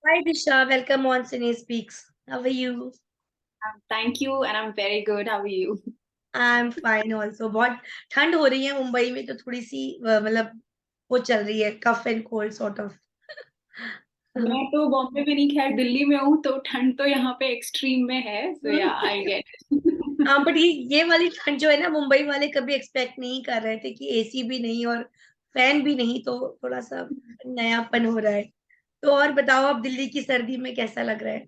Hi Disha, welcome on Cine Speaks. How are you? Thank you, and I'm very good. How are you? I'm fine also. बहुत ठंड हो रही है मुंबई में तो थोड़ी सी मतलब वो चल रही है cough and cold sort of. मैं तो बॉम्बे में नहीं, खैर दिल्ली में हूँ, तो ठंड तो यहाँ पे एक्सट्रीम में है। सो या आई गेट। हाँ बट ये वाली ठंड जो है ना मुंबई वाले कभी एक्सपेक्ट नहीं कर रहे थे कि एसी भी नहीं और फैन भी नहीं तो थोड़ा सा नयापन हो रहा है। तो और बताओ आप दिल्ली की सर्दी में कैसा लग रहा है?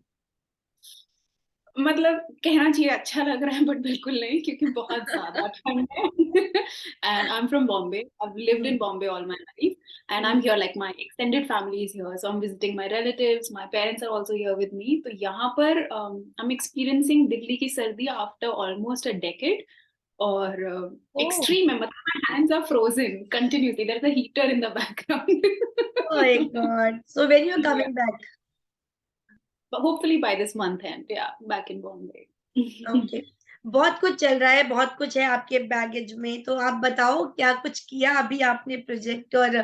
मतलब कहना चाहिए अच्छा लग रहा है, बट बिल्कुल नहीं, क्योंकि बहुत ज्यादा ठंड है। And I am from Bombay. I lived in hmm, Bombay all my life, and I am hmm, here, like my extended family is here, so I am visiting my relatives, my parents are also here with me. तो यहाँ पर I am experiencing Delhi की सर्दी after almost a decade. और ओह extreme है, मतलब my hands are frozen continuously, there is a heater in the my background. God so when you are Yeah. Coming back? But hopefully by this month end, yeah, back in Bombay. Okay. बहुत कुछ चल रहा है, बहुत कुछ है आपके baggage में, तो आप बताओ क्या कुछ किया अभी आपने प्रोजेक्ट और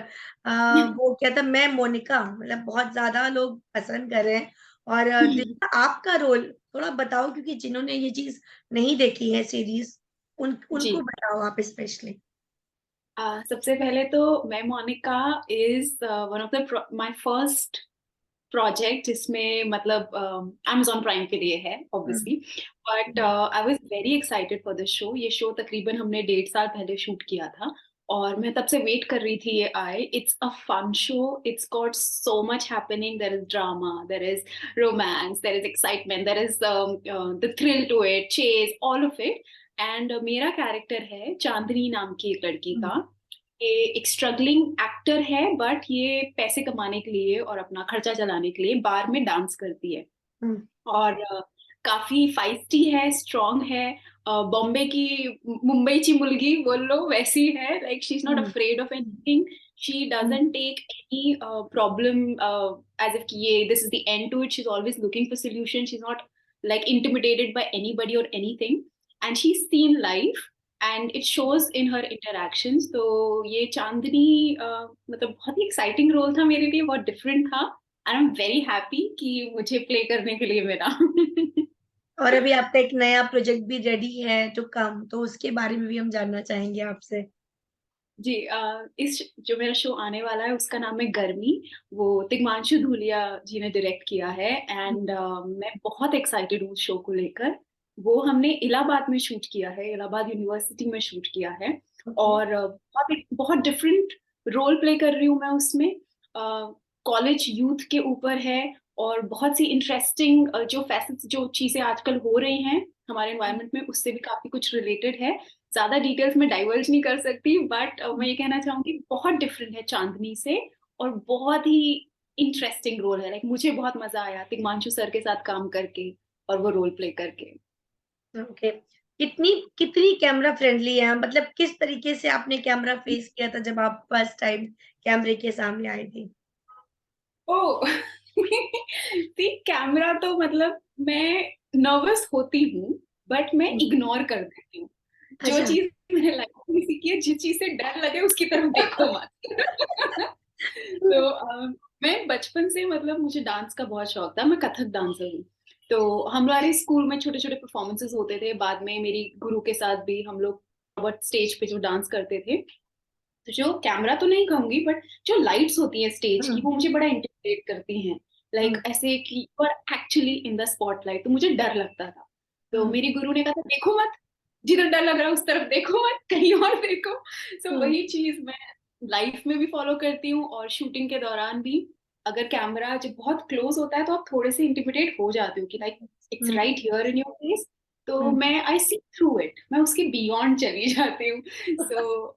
वो क्या था मैं मोनिका, मतलब बहुत ज्यादा लोग पसंद कर रहे हैं। और दिशा आपका रोल थोड़ा बताओ क्योंकि जिन्होंने ये चीज नहीं देखी है सीरीज उनको जी। बताओ आप स्पेशली। सबसे पहले तो मैं Monica is one of the my first project, जिसमें मतलब amazon प्राइम के लिए है obviously. But I was very excited for this show. ये शो तकरीबन हमने 1.5 साल पहले शूट किया था, और मैं तब से वेट कर रही थी ये आए। It's a fun show, it's got so much happening, there is drama, there is romance, there is excitement, there is the thrill to it, chase, all of it. And मेरा कैरेक्टर है चांदनी नाम की एक लड़की का। ये एक स्ट्रगलिंग एक्टर है, बट ये पैसे कमाने के लिए और अपना खर्चा चलाने के लिए बार में डांस करती है। और काफी फाइस्टी है, स्ट्रांग है। बॉम्बे की मुंबई ची मुलगी बोल लो वैसी है। Like she is not afraid of anything. She doesn't take any problem as if ये this is the end to it. She is always looking for solution. She is not like intimidated by anybody or anything, and she's seen life and it shows in her interactions. तो ये चांदनी मतलब बहुत ही exciting role था मेरे लिए, बहुत different था, and I am very happy कि मुझे प्ले करने के लिए मिला। और अभी आपका एक नया प्रोजेक्ट भी रेडी है टू कम, तो उसके बारे में भी हम जानना चाहेंगे आपसे। जी, इस जो मेरा शो आने वाला है उसका नाम है गर्मी। वो तिग्मांशु धूलिया जी ने डायरेक्ट किया है, एंड मैं बहुत एक्साइटेड हूँ उस शो को लेकर। वो हमने इलाहाबाद में शूट किया है, इलाहाबाद यूनिवर्सिटी में शूट किया है। ओके। और बहुत डिफरेंट रोल प्ले कर रही हूँ मैं उसमें। कॉलेज यूथ के ऊपर है, और बहुत सी इंटरेस्टिंग जो फैसेट्स, जो चीजें आजकल हो रही हैं हमारे एनवायरनमेंट में, उससे भी काफी कुछ रिलेटेड है। ज्यादा डिटेल्स में डाइवर्ज नहीं कर सकती, बट मैं ये कहना चाहूंगी बहुत डिफरेंट है चांदनी से, और बहुत ही इंटरेस्टिंग रोल है। लाइक मुझे बहुत मजा आया तिग्मांशु सर के साथ काम करके और वो रोल प्ले करके। ओके। कितनी कितनी कैमरा फ्रेंडली है, मतलब किस तरीके से आपने कैमरा फेस किया था जब आप फर्स्ट टाइम कैमरे के सामने आई थी? ओ देख, कैमरा तो मतलब मैं नर्वस होती हूँ, बट मैं इग्नोर कर देती हूँ। जो अच्छा। चीज मैंने लाइफ में सीखी है, जिस चीज से डर लगे उसकी तरफ देखो मत। तो मैं बचपन से, मतलब मुझे डांस का बहुत शौक था, मैं कथक डांसर हूँ। तो हमारे स्कूल में छोटे छोटे परफॉर्मेंसेस होते थे, बाद में मेरी गुरु के साथ भी हम लोग स्टेज पे जो डांस करते थे। तो जो कैमरा तो नहीं कहूंगी, बट जो लाइट्स होती हैं स्टेज की, वो मुझे बड़ा इंटिमिडेट करती हैं। लाइक ऐसे कि you are actually in the spotlight, तो मुझे डर लगता था। तो मेरी गुरु ने कहा था देखो मत, जिधर डर लग रहा है उस तरफ देखो मत, कहीं और देखो। सो वही चीज मैं लाइफ में भी फॉलो करती हूँ, और शूटिंग के दौरान भी। अगर कैमरा जब बहुत क्लोज होता है तो आप थोड़े से इंटिमिडेट हो जाते हो कि like it's right here in your face. तो मैं आई सी थ्रू इट, मैं उसके बियॉन्ड चली जाती हूँ। सो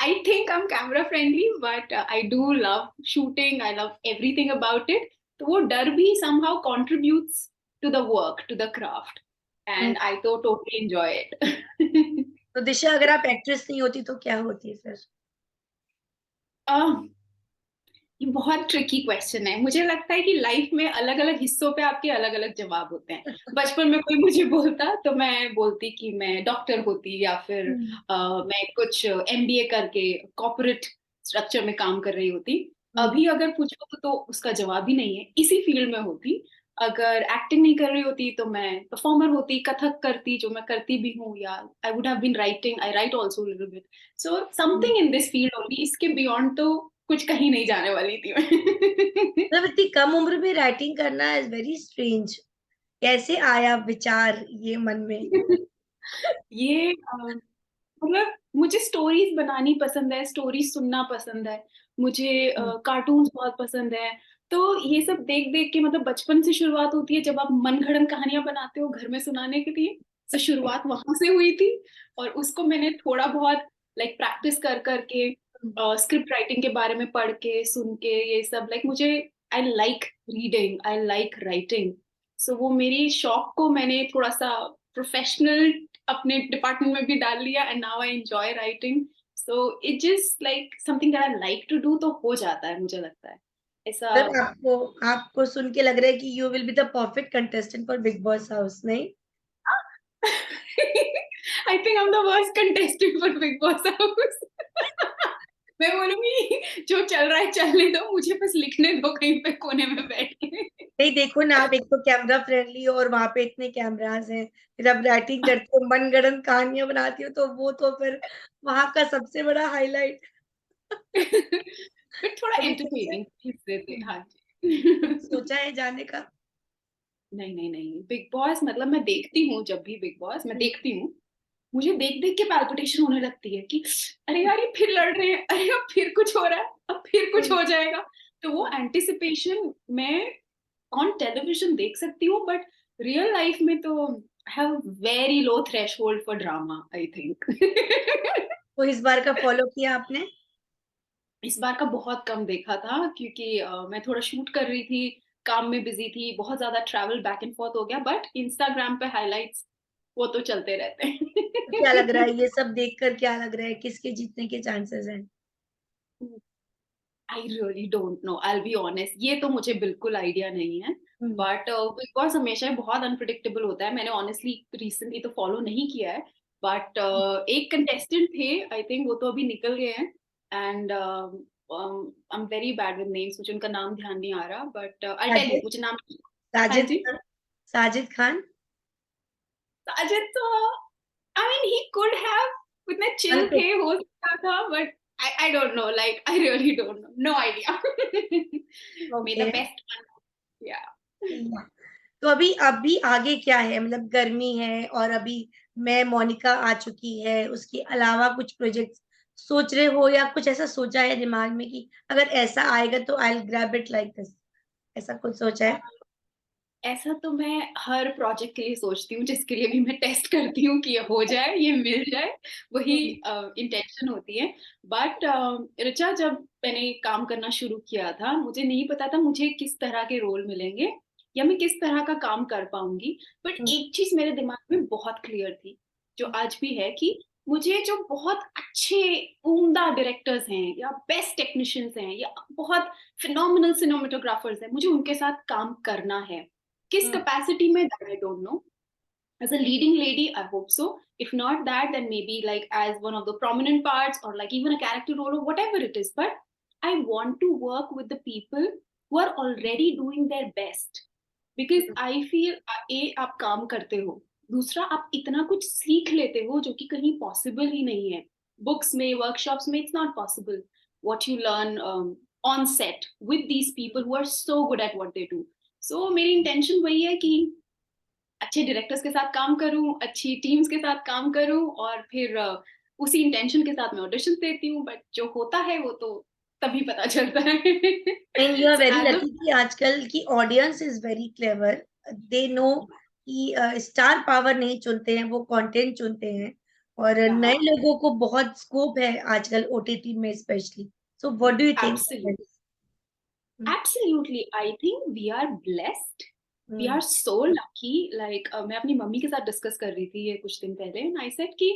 I think I'm camera friendly, but I do love shooting. I love everything about it. तो वो डर भी somehow contributes to the work, to the craft, and I तो totally enjoy it. तो दिशा अगर आप एक्ट्रेस नहीं होती तो क्या होती फिर? आह, ये बहुत ट्रिकी क्वेश्चन है। मुझे लगता है कि लाइफ में अलग अलग हिस्सों पे आपके अलग अलग जवाब होते हैं। बचपन में कोई मुझे बोलता तो मैं बोलती कि मैं डॉक्टर होती, या फिर मैं कुछ एमबीए करके कॉर्पोरेट स्ट्रक्चर में काम कर रही होती। अभी अगर पूछो तो उसका जवाब ही नहीं है। इसी फील्ड में होती, अगर एक्टिंग नहीं कर रही होती तो मैं परफॉर्मर होती, कथक करती, जो मैं करती भी हूँ, या I would have been writing, I write also little bit, so something in this field only. इसके बियॉन्ड तो कुछ कहीं नहीं जाने वाली थी मैं। मतलब इतनी कम उम्र में राइटिंग करना इज वेरी स्ट्रेंज। कैसे आया विचार ये मन में? ये मतलब मुझे स्टोरीज बनानी पसंद है, स्टोरीज सुनना पसंद है, मुझे कार्टून्स बहुत पसंद है। तो ये सब देख देख के, मतलब बचपन से शुरुआत होती है जब आप मनगढ़ंत कहानियां बनाते हो घर में सुनाने के लिए। तो शुरुआत वहां से हुई थी, और उसको मैंने थोड़ा बहुत लाइक प्रैक्टिस कर करके, स्क्रिप्ट राइटिंग के बारे में पढ़ के, सुन के, ये सब लाइक मुझे, I like reading, I like writing. So वो मेरी शौक को मैंने थोड़ा सा प्रोफेशनल अपने डिपार्टमेंट में भी डाल लिया, and now I enjoy writing. So it just like something that I like to do, तो हो जाता है, मुझे लगता है ऐसा। मतलब आपको आपको सुन के लग रहा है कि you will be the perfect contestant for Bigg Boss house, नहीं? I think I am the worst contestant for Bigg Boss house. मैं बोलूंगी जो चल रहा है चलने दो, मुझे बस लिखने दो कहीं पे कोने में बैठ के। नहीं, देखो ना, आप एक तो कैमरा फ्रेंडली हो और वहां पे इतने कैमरास हैं, फिर आप राइटिंग करते हो, मनगढ़ंत कहानियां बनाती हो, तो वो तो फिर वहां का सबसे बड़ा हाईलाइट। बट थोड़ा कभी सोचा एंटरटेनिंग हिस्से थे, है? हाँ कभी जी। सोचा है जाने का? नहीं नहीं नहीं, बिग बॉस मतलब मैं देखती हूँ, जब भी बिग बॉस मैं देखती हूँ, मुझे देख देख के पैल्पिटेशन होने लगती है कि अरे यार ये फिर लड़ रहे हैं, अरे अब फिर कुछ हो रहा है, अब फिर कुछ हो जाएगा। तो वो एंटिसिपेशन मैं ऑन टेलीविजन देख सकती हूँ, बट रियल लाइफ में तो have very low threshold for drama, I think. तो इस बार का फॉलो किया आपने? इस बार का बहुत कम देखा था, क्योंकि मैं थोड़ा शूट कर रही थी, काम में बिजी थी, बहुत ज्यादा ट्रैवल बैक एंड फोर्थ हो गया, बट इंस्टाग्राम पे हाइलाइट्स वो तो चलते रहते तो क्या लग रहा हैं। है, ये सब देखकर क्या लग रहा है, किसके जीतने के चांसेस हैं? आई really don't no, I be honest, ये तो मुझे बिल्कुल आइडिया नहीं है। हम्म। बट बिग बॉस हमेशा ही बहुत अनप्रिडिक्टेबल होता है, मैंने ऑनेस्टली रिसेंटली तो फॉलो नहीं किया है। बट एक कंटेस्टेंट थे, आई थिंक वो तो अभी निकल गए हैं, and I am very bad with names, मुझे उनका नाम ध्यान नहीं आ रहा, but I tell you, Sajid मुझे नाम। हाँ साजिद जी। खान। साजिद खान। साजिद तो, I mean he could have, उतने चिल अनपिक। थे, हो सकता था, but I don't know, like I really don't know, no idea. May okay. The best one, या। तो अभी अभी आगे क्या है, मतलब गर्मी है और अभी मैं मोनिका आ चुकी है, उसके अलावा कुछ प्रोजेक्ट सोच रहे हो, या कुछ ऐसा सोचा है दिमाग में कि अगर ऐसा आएगा तो I will grab it like this? ऐसा कुछ सोचा है? ऐसा तो मैं हर प्रोजेक्ट के लिए सोचती हूँ, जिसके लिए भी मैं टेस्ट करती हूँ कि ये हो जाए, ये मिल जाए, वही हम्म। इंटेंशन होती है। बट ऋचा, जब मैंने काम करना शुरू किया था, मुझे नहीं पता था मुझे किस तरह के रोल मिलेंगे, या मैं किस तरह का काम कर पाऊंगी। बट हम्म। एक चीज मेरे दिमाग में बहुत क्लियर थी, जो आज भी है, कि मुझे जो बहुत अच्छे उम्दा डायरेक्टर्स हैं, या बेस्ट टेक्नीशियंस हैं, या बहुत फिनोमिनल सिनेमेटोग्राफर्स हैं, मुझे उनके साथ काम करना है। किस हम्म। capacity में, that I don't know. As a leading lady, I hope so. If not that, then maybe like as one of the prominent parts, or like even a character role, or whatever it is. But I want to work with the people who are already doing their best. Because I feel आप काम करते हो, दूसरा आप इतना कुछ सीख लेते हो जो कि कहीं पॉसिबल ही नहीं है, बुक्स में, वर्कशॉप्स में, it's not possible what you learn on set with these people who are so good at what they do. So मेरी इंटेंशन वही है कि अच्छे डायरेक्टर्स के साथ काम करूं, अच्छी टीम्स के साथ काम करूं, और फिर उसी इंटेंशन के साथ मैं ऑडिशन देती हूँ, बट जो होता है वो तो तभी पता चलता है। And you are so very as lucky कि आजकल की audience is very clever. They know कि स्टार पावर नहीं चुनते हैं, वो कंटेंट चुनते हैं। और नए ऑफ लोगों को बहुत स्कोप है आजकल ओटीटी में specially. So what do you think? Absolutely, I think we are blessed. We are so lucky. Like मैं अपनी मम्मी के साथ डिस्कस कर रही थी ये कुछ दिन पहले, and I said कि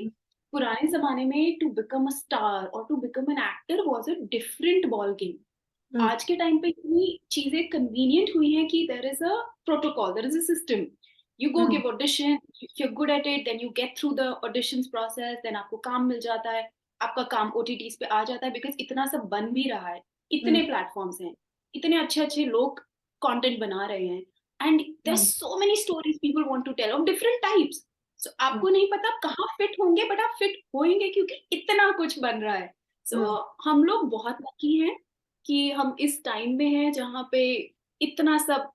पुराने जमाने में to become a star or to become an actor was a different ball game. आज के टाइम पे इतनी चीजें कन्वीनियंट हुई हैं कि there is a protocol, there is a system, you go give audition, if you are good at it, then you get through the auditions process, then आपको काम मिल जाता है, आपका काम ओटीटीज पे आ जाता है, बिकॉज इतना सब बन भी रहा है। इतने प्लेटफॉर्म्स हैं, इतने अच्छे अच्छे लोग कंटेंट बना रहे हैं, and there um, so many stories people want to tell of different types. So um, आपको नहीं पता आप कहाँ फिट होंगे, बट आप फिट होएंगे क्योंकि इतना कुछ बन रहा है। सो हुँ, हम लोग बहुत लकी हैं कि हम इस टाइम में हैं जहाँ पे इतना सब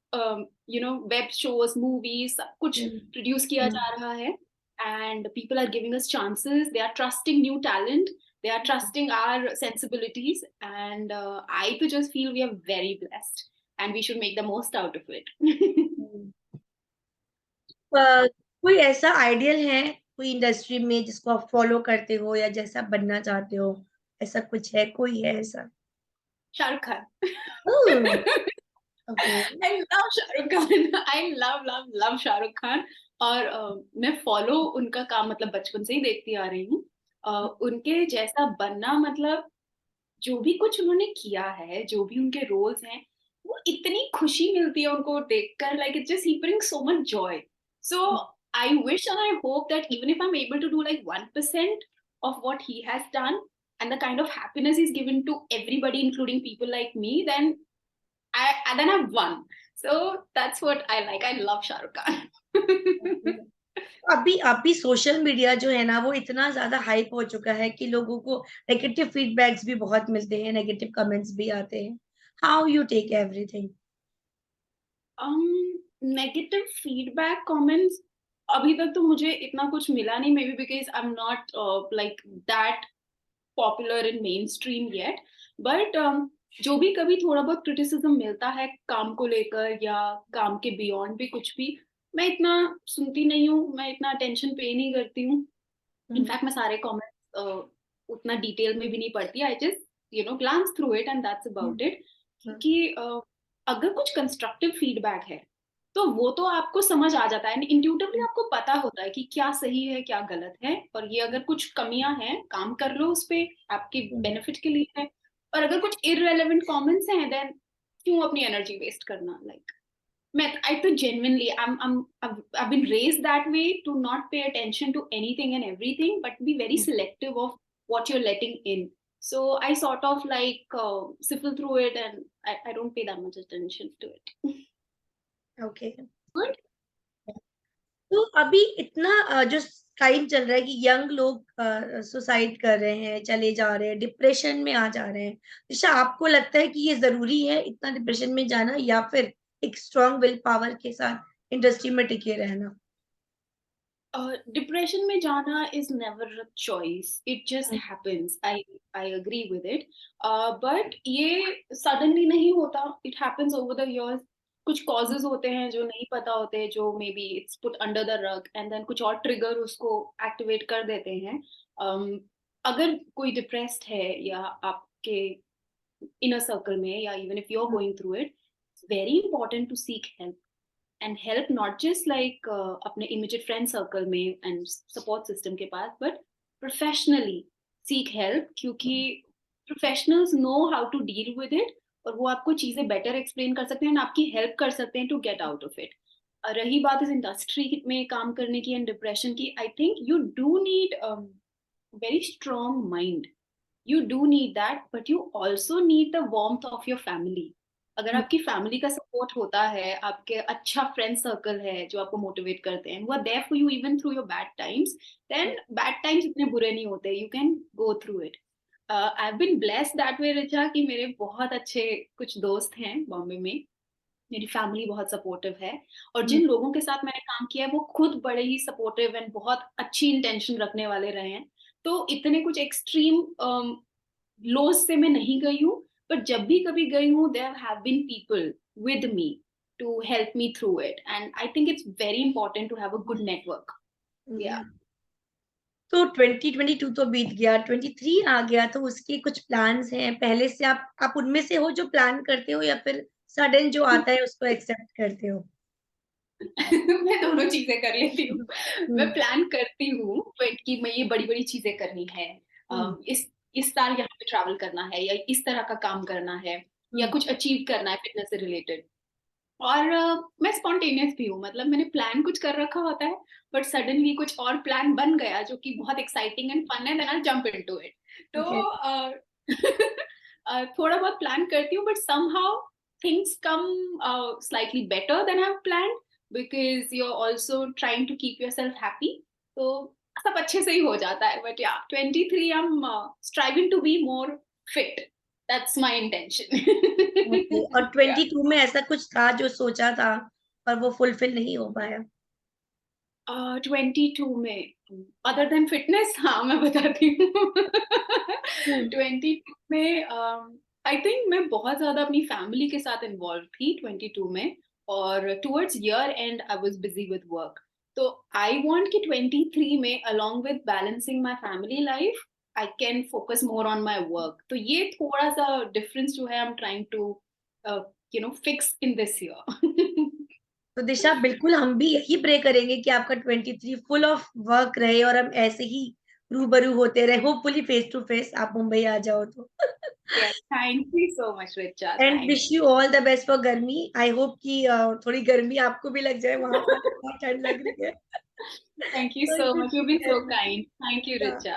वेब शोज, मूवीज, सब कुछ हुँ, प्रोड्यूस किया जा रहा है, and people are giving us chances, they are trusting new talent, they are trusting our sensibilities, and I to just feel we are very blessed and we should make the most out of it. हुँ। कोई ऐसा ideal है, कोई industry में जिसको आप follow करते हो या जैसा बनना चाहते हो? ऐसा कुछ है, कोई है ऐसा? Shahrukh Khan. Oh! Okay. I love Shahrukh Khan. I love Shahrukh Khan. और मैं फॉलो उनका काम मतलब बचपन से ही देखती आ रही हूँ। उनके जैसा बनना मतलब जो भी कुछ उन्होंने किया है, जो भी उनके रोल्स हैं, वो इतनी खुशी मिलती है उनको देखकर, लाइक इट जस्ट ही brings so much joy. So I wish and I hope that even if I am able to do like 1% of what he has done and the kind of happiness he's given to everybody including people like me, then I've won. So that's what I like. I love Shah Rukh okay. Khan. अभी social media जो है ना वो इतना ज़्यादा hype हो चुका है कि लोगों को नेगेटिव फीडबैक्स भी बहुत मिलते हैं, नेगेटिव कमेंट्स भी आते हैं। How you take everything? Negative feedback comments अभी तक तो मुझे इतना कुछ मिला नहीं, may be because I am not like that popular in main stream yet, but जो भी कभी थोड़ा बहुत क्रिटिसिज्म मिलता है काम को लेकर या काम के बियॉन्ड भी कुछ भी, मैं इतना सुनती नहीं हूँ, मैं इतना अटेंशन पे नहीं करती हूँ। हुँ, इनफैक्ट मैं सारे कमेंट्स उतना डिटेल में भी नहीं पढ़ती, I just glance through it and that's um, about it. Um, क्योंकि अगर कुछ कंस्ट्रक्टिव फीडबैक है तो वो तो आपको समझ आ जाता है, इंट्यूटिवली हुँ, आपको पता होता है कि क्या सही है क्या गलत है, और ये अगर कुछ कमियां हैं काम कर लो उस पे, आपके हुँ, बेनिफिट के लिए है। और अगर कुछ इररेलेवेंट कमेंट्स हैं देन क्यों अपनी एनर्जी वेस्ट करना, like I to genuinely, I've been raised that way to not pay attention to anything and everything, but be very hmm, selective of what you're letting in. So I sort of like sift through it, and I don't pay that much attention to it. Okay. Good. तो अभी इतना जो time चल रहा है कि young लोग suicide कर रहे हैं, चले जा रहे हैं, डिप्रेशन में आ जा रहे हैं। दिशा, आपको लगता है कि ये ज़रूरी है इतना डिप्रेशन में जाना या फिर एक स्ट्रॉन्ग विल पावर के साथ इंडस्ट्री में टिके रहना? Depression में जाना is never a choice. It just hmm, happens. I agree with it. But ये suddenly नहीं होता. It happens over the years. कुछ हुँ, causes होते हैं जो नहीं पता होते, जो maybe it's put under the rug, and then कुछ और trigger उसको activate कर देते हैं. अगर कोई depressed है या आपके inner circle में, या even if you're hmm, going through it, it's very important to seek help. And help not just like अपने immediate friend circle में and support system के पास, but professionally seek help, क्योंकि professionals know how to deal with it, और वो आपको चीजें better explain कर सकते हैं and आपकी help कर सकते हैं to get out of it. रही बात इस इंडस्ट्री में काम करने की एंड डिप्रेशन की, I think you do need very strong mind. You do need that, but you also need the warmth of your family. अगर हुँ, आपकी फैमिली का सपोर्ट होता है, आपके अच्छा फ्रेंड सर्कल है जो आपको मोटिवेट करते हैं, वो are there for you even through your bad times, hmm, then bad times इतने बुरे नहीं होते, you can go through it. I have been blessed that way Richa, कि मेरे बहुत अच्छे कुछ दोस्त हैं बॉम्बे में, मेरी फैमिली बहुत सपोर्टिव है, और हुँ, जिन लोगों के साथ मैंने काम किया है वो खुद बड़े ही सपोर्टिव एंड बहुत अच्छी इंटेंशन रखने वाले रहे हैं। तो इतने कुछ एक्सट्रीम लोज से मैं नहीं गई हूँ, बट जब भी कभी गई हूँ there have been people with me to help me through it, and I think it's very important to have a good network. Yeah hmm. तो 2022 तो बीत गया, 23 आ गया तो उसके कुछ प्लान्स हैं पहले से आप उनमें से हो जो प्लान करते हो या फिर सडन जो आता है उसको एक्सेप्ट करते हो? मैं दोनों चीजें कर लेती हूँ। हुँ, मैं हुँ, प्लान करती हूँ बट कि मैं ये बड़ी बड़ी चीजें करनी है, हुँ, इस साल यहाँ पे ट्रैवल करना है, या इस तरह का काम करना है, या हुँ, कुछ अचीव करना है फिटनेस से रिलेटेड। और मैं स्पॉन्टेनियस भी हूँ, मतलब मैंने प्लान कुछ कर रखा होता है, बट सडनली कुछ और प्लान बन गया जो कि बहुत एक्साइटिंग एंड फन है, then I jump into it. तो ओके। थोड़ा बहुत प्लान करती हूँ, but somehow things come slightly better than I have planned, because you are also trying to keep yourself happy, तो सब अच्छे से ही हो जाता है. But yeah 23 I am striving to be more fit. That's my okay, intention. और 22 में ऐसा कुछ था जो सोचा था पर वो फुलफिल नहीं हो पाया? 22 में अदर देन फिटनेस, हाँ मैं बताती हूँ. हम्म। 22 में आई थिंक मैं बहुत ज्यादा अपनी फैमिली के साथ इन्वॉल्व थी 22 में, और towards year end I was busy with work. तो आई वांट कि 23 में along with balancing my family life I can focus more on my work. तो ये थोड़ा सा डिफरेंस जो है I am trying to fix in this year. तो दिशा, बिल्कुल हम भी यही प्रे करेंगे कि आपका 23 फुल ऑफ वर्क रहे और हम ऐसे ही रूबरू होते रहे, होपफुली फेस टू फेस आप मुंबई आ जाओ तो। Yes, thank you so much, Richa. And Thank wish you all the best for Garmi. I hope कि थोड़ी गर्मी आपको भी लग जाए, वहां पर बहुत ठंड लग रही है। thank you तो so you much. You've take been care. so kind. Thank you, Yeah. Richa.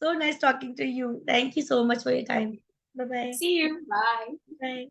So nice talking to you. Thank you so much for your time. Bye bye. See you. Bye. Bye.